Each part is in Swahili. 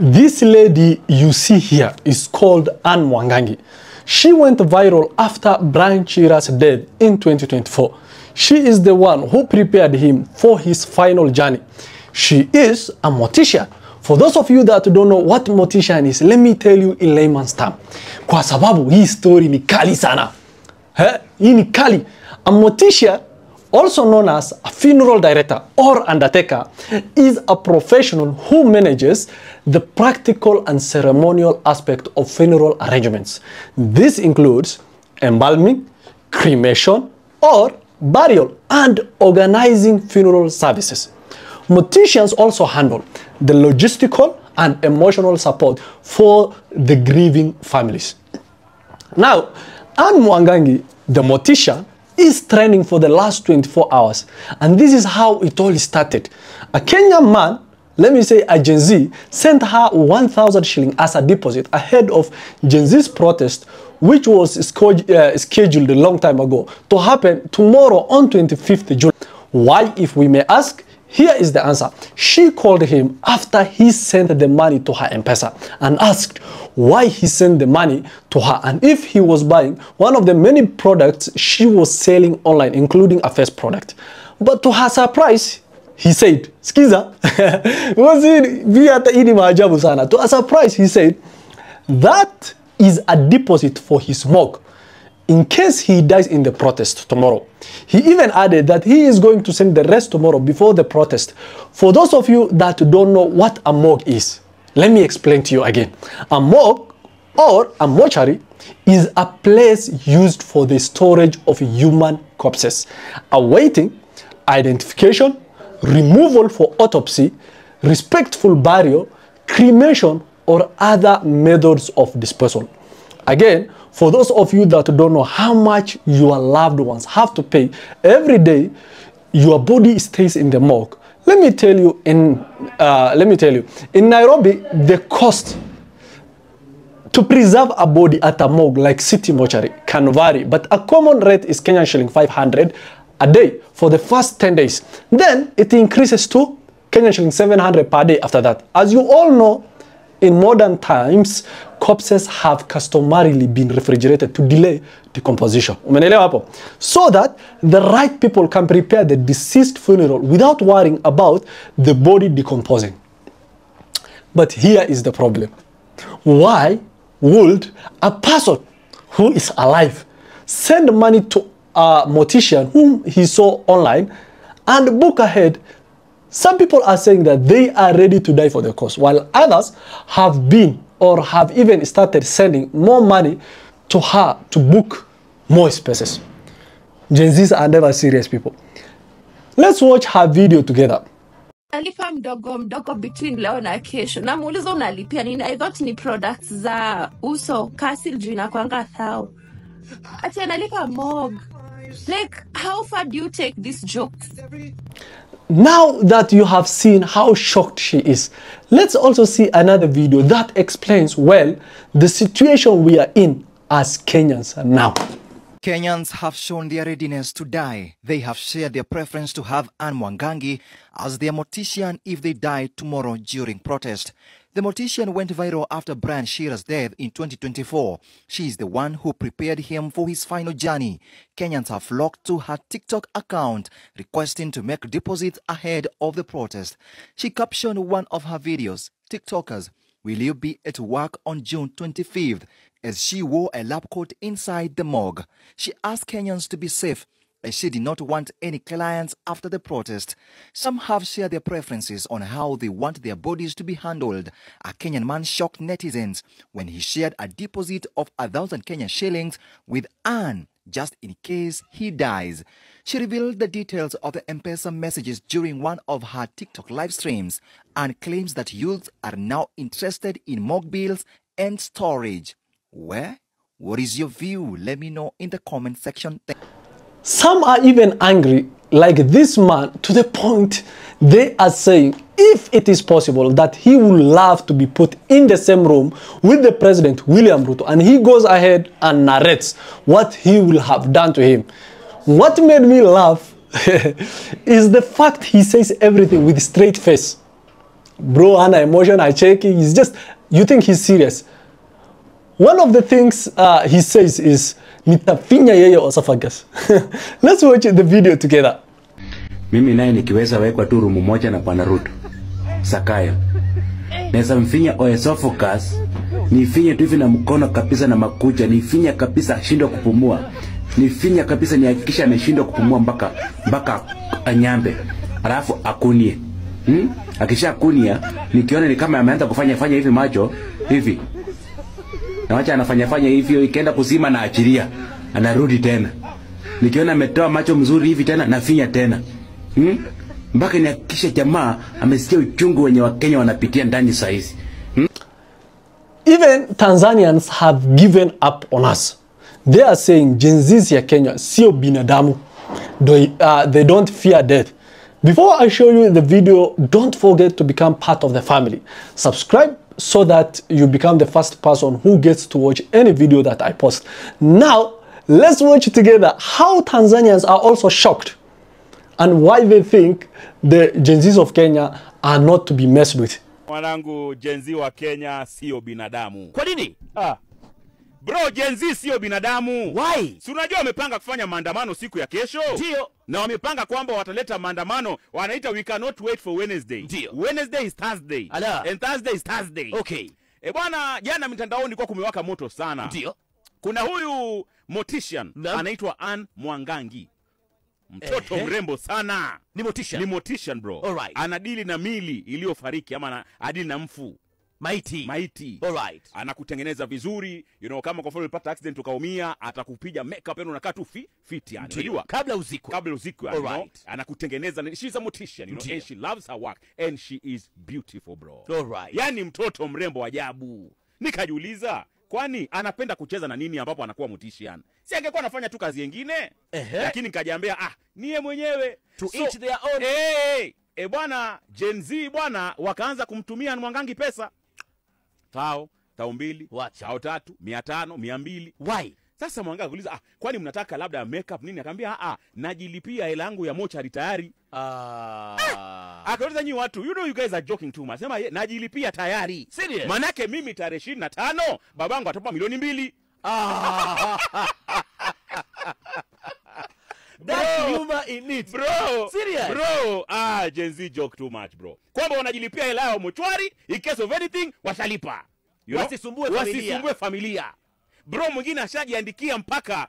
This lady you see here is called Anne Mwangangi. She went viral after Brian Chira's death in 2024. She is the one who prepared him for his final journey. She is a mortician. For those of you that don't know what mortician is, let me tell you in layman's term. Kwa sababu hii story ni kali sana. Hii ni kali. A mortician, also known as a funeral director or undertaker, is a professional who manages the practical and ceremonial aspect of funeral arrangements. This includes embalming, cremation, or burial, and organizing funeral services. Morticians also handle the logistical and emotional support for the grieving families. Now, Anne Mwangangi, the mortician, is training for the last 24 hours. And this is how it all started. A Kenyan man, let me say a Gen Z, sent her 1,000 shillings as a deposit ahead of Gen Z's protest, which was scheduled a long time ago to happen tomorrow on 25th July. Why, if we may ask? Here is the answer. She called him after he sent the money to her M-Pesa and asked why he sent the money to her and if he was buying one of the many products she was selling online, including a face product. But to her surprise, he said, Skiza, to her surprise, he said, that is a deposit for his morgue in case he dies in the protest tomorrow. He even added that he is going to send the rest tomorrow before the protest. For those of you that don't know what a morgue is, let me explain to you again. A morgue or a mortuary is a place used for the storage of human corpses, awaiting identification, removal for autopsy, respectful burial, cremation, or other methods of disposal. Again, for those of you that don't know how much your loved ones have to pay every day your body stays in the morgue, let me tell you in Nairobi, the cost to preserve a body at a morgue like City Mortuary can vary, but a common rate is Kenyan shilling 500 a day for the first 10 days. Then it increases to Kenyan shilling 700 per day after that. As you all know, in modern times, corpses have customarily been refrigerated to delay decomposition. So that the right people can prepare the deceased funeral without worrying about the body decomposing. But here is the problem. Why would a person who is alive send money to a mortician whom he saw online and book ahead? Some people are saying that they are ready to die for the cause, while others have been or have even started sending more money to her to book more spaces. Gen Zs are never serious people. Let's watch her video together. Nalipa mdogo between leo na kesho. Namuuliza unalipia nini? I got ni products za uso, Kasil juu inakuanga thao. Ati analipa morgue. Like, how far do you take these jokes? Now that you have seen how shocked she is, let's also see another video that explains well the situation we are in as Kenyans now. Kenyans have shown their readiness to die. They have shared their preference to have Anne Mwangangi as their mortician if they die tomorrow during protest. The mortician went viral after Brian Chira's death in 2024. She is the one who prepared him for his final journey. Kenyans have flocked to her TikTok account, requesting to make deposits ahead of the protest. She captioned one of her videos, "TikTokers, will you be at work on June 25th?" as she wore a lab coat inside the morgue. She asked Kenyans to be safe, as she did not want any clients after the protest. Some have shared their preferences on how they want their bodies to be handled. A Kenyan man shocked netizens when he shared a deposit of 1,000 Kenyan shillings with Anne just in case he dies. She revealed the details of the M-Pesa messages during one of her TikTok live streams and claims that youths are now interested in morgue bills and storage. What is your view? Let me know in the comment section. Some are even angry like this man to the point they are saying if it is possible that he would love to be put in the same room with the President William Ruto, and he goes ahead and narrates what he will have done to him. What made me laugh is the fact he says everything with a straight face. bro hana emotion, acheki, he's just, you think he's serious. One of the things he says is nitafinya yeye esophagus. Let's watch the video together. Mimi naye nikiweza wekwa tu rumu moja na Bwana Ruto Sakaya, naweza mfinya esophagus, nifinye tu hivi na mkono kabisa na makucha, nifinya kabisa ashindwe kupumua, nifinya kabisa nihakikisha ameshindwa kupumua mpaka anyambe, alafu akunie. Akisha akunia, nikiona ni kama ameanza kufanya hivi macho hivi, na wacha anafanya hivyo, ikienda kuzima na achilia, anarudi tena. Nikiona ametoa macho mzuri hivi tena nafinya tena. Mpaka nihakikisha jamaa amesikia uchungu wenye Wakenya wanapitia ndani saa hizi. Even Tanzanians have given up on us. They are saying Gen Z's ya Kenya sio binadamu. They don't fear death. Before I show you the video, don't forget to become part of the family. Subscribe so that you become the first person who gets to watch any video that I post. Now, let's watch together how Tanzanians are also shocked and why they think the Gen Zs of Kenya are not to be messed with. Mwanangu, Gen Z wa Kenya sio binadamu. Kwa nini? Bro, Gen Z sio binadamu. Why? Si unajua wamepanga kufanya maandamano siku ya kesho? Ndio. Na wamepanga kwamba wataleta maandamano, wanaita we cannot wait for Wednesday. Ndio. Wednesday is Thursday. Ala. And Thursday is Thursday. Okay. Bwana, jana mitandaoni kwa kumewaka moto sana. Ndio. Kuna huyu mortician anaitwa Anne Mwangangi. Mtoto mrembo sana. Ni mortician? Ni mortician, bro. Alright. Anadili na mili iliyofariki ama adili na mfu. Maiti. Alright. Anakutengeneza vizuri, kama kwa mfano ulipata accident ukaumia, atakupiga makeup yani unakaa tu fit yani. Unajua? Kabla uzikwe. Alright. Anakutengeneza, she's a mortician, and she loves her work and she is beautiful, bro. Alright. Yani mtoto mrembo ajabu. Nikajiuliza, kwani anapenda kucheza na nini ambapo anakuwa mortician? Si angekuwa anafanya tu kazi nyingine? Lakini nikajiambia niye mwenyewe. To each their own. Bwana, Gen Z bwana wakaanza kumtumia Mwangangi pesa. Tao 2, chao 3, 500, 200. Why? Sasa Mwangangi kuuliza, kwani mnataka labda makeup nini? Akamwambia najilipia hela yangu ya mochari tayari. Akauliza, nyi watu, you guys are joking too much. Sema najilipia tayari. Serious? Manake mimi tarehe 25 babangu atapa milioni 2. That's humor in it. Bro. Serious? Bro. Gen Z joke too much, bro. Kwamba wanajilipia hela yao mochwari, in case of anything, watalipa. Wasisumbue familia. Bro, mwingine ashajiandikia mpaka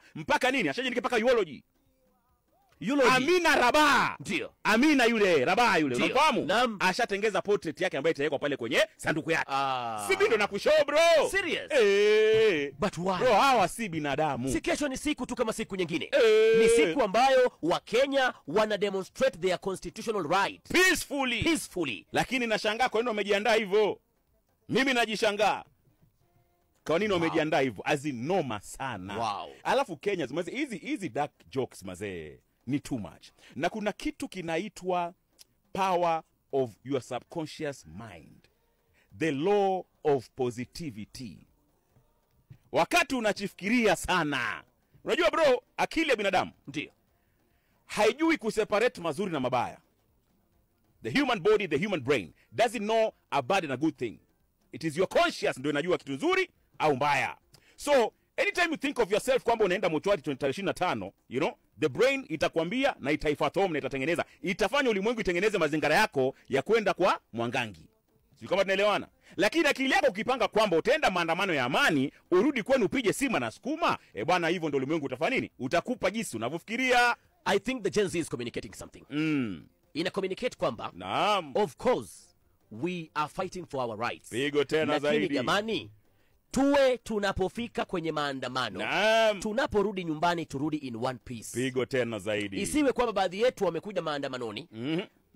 nini? Ashajiandikia mpaka urology. Amina Rabaa. Ndio. Amina Rabaa yule. Unafahamu? Ashatengeza portrait yake ambayo itawekwa pale kwenye sanduku yake. Si ndo nakushow, bro. Serious? But why? Bro, hawa si binadamu. Si kesho ni siku tu kama siku nyingine. Ni siku ambayo Wakenya wana demonstrate their constitutional right. Peacefully. Lakini nashangaa kwa nini wamejiandaa hivyo. Mimi najishangaa. Kwa nini wamejiandaa hivyo? Noma sana. Wow. Alafu Kenya, hizi dark jokes mazee ni too much. Na kuna kitu kinaitwa power of your subconscious mind. The law of positivity. Wakati unachifikiria sana. Unajua bro, akili ya binadamu ndio haijui kuseparate mazuri na mabaya. The human body, the human brain doesn't know a bad and a good thing. It is your conscious ndio inajua kitu nzuri au mbaya. So anytime you think of yourself kwamba unaenda mochwari 2025, the brain itakwambia na itaifathom na itatengeneza. Itafanya ulimwengu itengeneze mazingira yako ya kwenda kwa Mwangangi. Sio kama tunaelewana? Lakini akili yako ukipanga kwamba utaenda maandamano ya amani, urudi kwenu upige sima na sukuma, bwana hivyo ndio ulimwengu utafanya nini? Utakupa jinsi unavyofikiria. I think the Gen Z is communicating something. Ina communicate kwamba of course we are fighting for our rights. Pigo tena zaidi. Lakini jamani, tuwe tunapofika kwenye maandamano, tunaporudi nyumbani turudi in one piece. Pigo tena zaidi. Isiwe kwamba baadhi yetu wamekuja maandamanoni,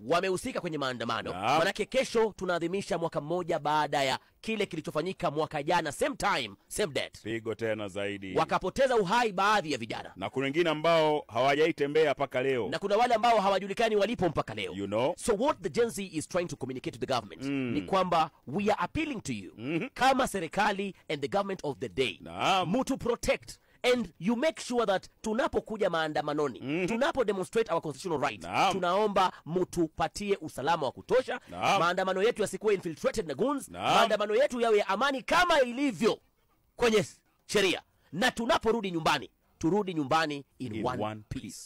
wamehusika kwenye maandamano. Manake kesho tunaadhimisha mwaka mmoja baada ya kile kilichofanyika mwaka jana, same time, same date. Pigo tena zaidi. Wakapoteza uhai baadhi ya vijana. Na kuna wengine ambao hawajaitembea mpaka leo. Na kuna wale ambao hawajulikani walipo mpaka leo. So what the Gen Z is trying to communicate to the government ni kwamba we are appealing to you kama serikali and the government of the day, to protect and you make sure that tunapokuja maandamanoni, tunapo demonstrate our constitutional right, tunaomba mtupatie usalama wa kutosha. Maandamano yetu yasikuwe infiltrated na goons. Maandamano yetu yawe ya amani kama ilivyo kwenye sheria, na tunaporudi nyumbani turudi nyumbani in one piece.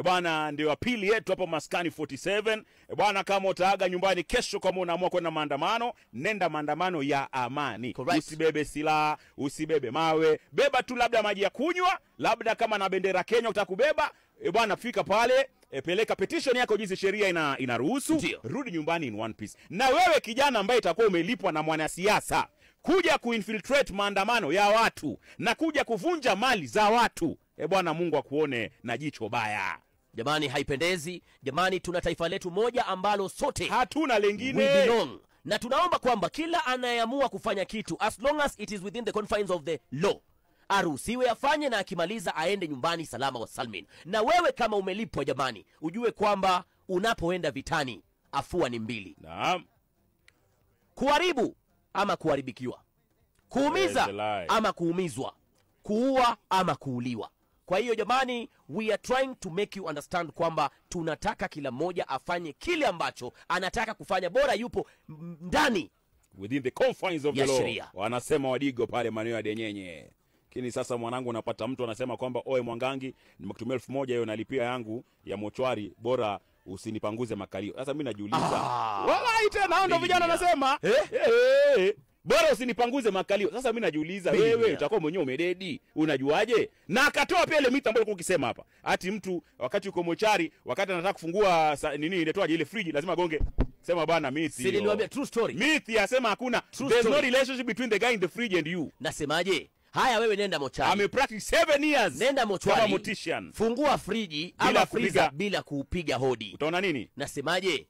Bwana, ndio apili yetu hapo Maskani 47. Bwana, kama utaaga nyumbani kesho, kama unaamua kwenda maandamano, nenda maandamano ya amani. Correct. Usibebe silaha, usibebe mawe, beba tu labda maji ya kunywa, labda kama na bendera Kenya utakubeba. Bwana, fika pale, peleka petition yako jinsi sheria inaruhusu, rudi nyumbani in one piece. Na wewe kijana ambaye itakuwa umelipwa na mwanasiasa kuja kuinfiltrate maandamano ya watu na kuja kuvunja mali za watu, Bwana Mungu akuone na jicho baya. Jamani, haipendezi. Jamani, tuna taifa letu moja ambalo sote hatuna lengine. We belong. Na tunaomba kwamba kila anayeamua kufanya kitu, as long as it is within the confines of the law, aruhusiwe afanye, na akimaliza aende nyumbani salama wa salmin. Na wewe kama umelipwa, jamani, ujue kwamba unapoenda vitani afua ni mbili. Naam. Kuharibu ama kuharibikiwa, kuumiza ama kuumizwa, kuua ama kuuliwa. Kwa hiyo jamani, we are trying to make you understand kwamba tunataka kila mmoja afanye kile ambacho anataka kufanya, bora yupo ndani within the confines of the law. Sheria. Wanasema Wadigo pale maneno ya Denyenye. Lakini sasa mwanangu, unapata mtu anasema kwamba oe Mwangangi, nimekutumia 1000 hiyo nalipia yangu ya mochwari, bora usinipanguze makalio. Sasa mimi najiuliza, wallahi tena ndio vijana nasema bora usinipanguze makalio. Sasa mimi najiuliza, wewe utakuwa mwenyewe umededi, unajuaje? Na akatoa pia ile mita ambayo ulikuwa ukisema hapa, ati mtu wakati uko mochari, wakati anataka kufungua nini inatoaje ile fridge, lazima gonge. Sema bana, myth hiyo. Niliwaambia true story. Myth yasema hakuna. There's no relationship between the guy in the fridge and you. Nasemaje? Haya, wewe nenda mochari. Amepractice 7 years. Nenda mochari. Kama mortician. Fungua friji ama freezer bila kupiga hodi. Utaona nini? Nasemaje?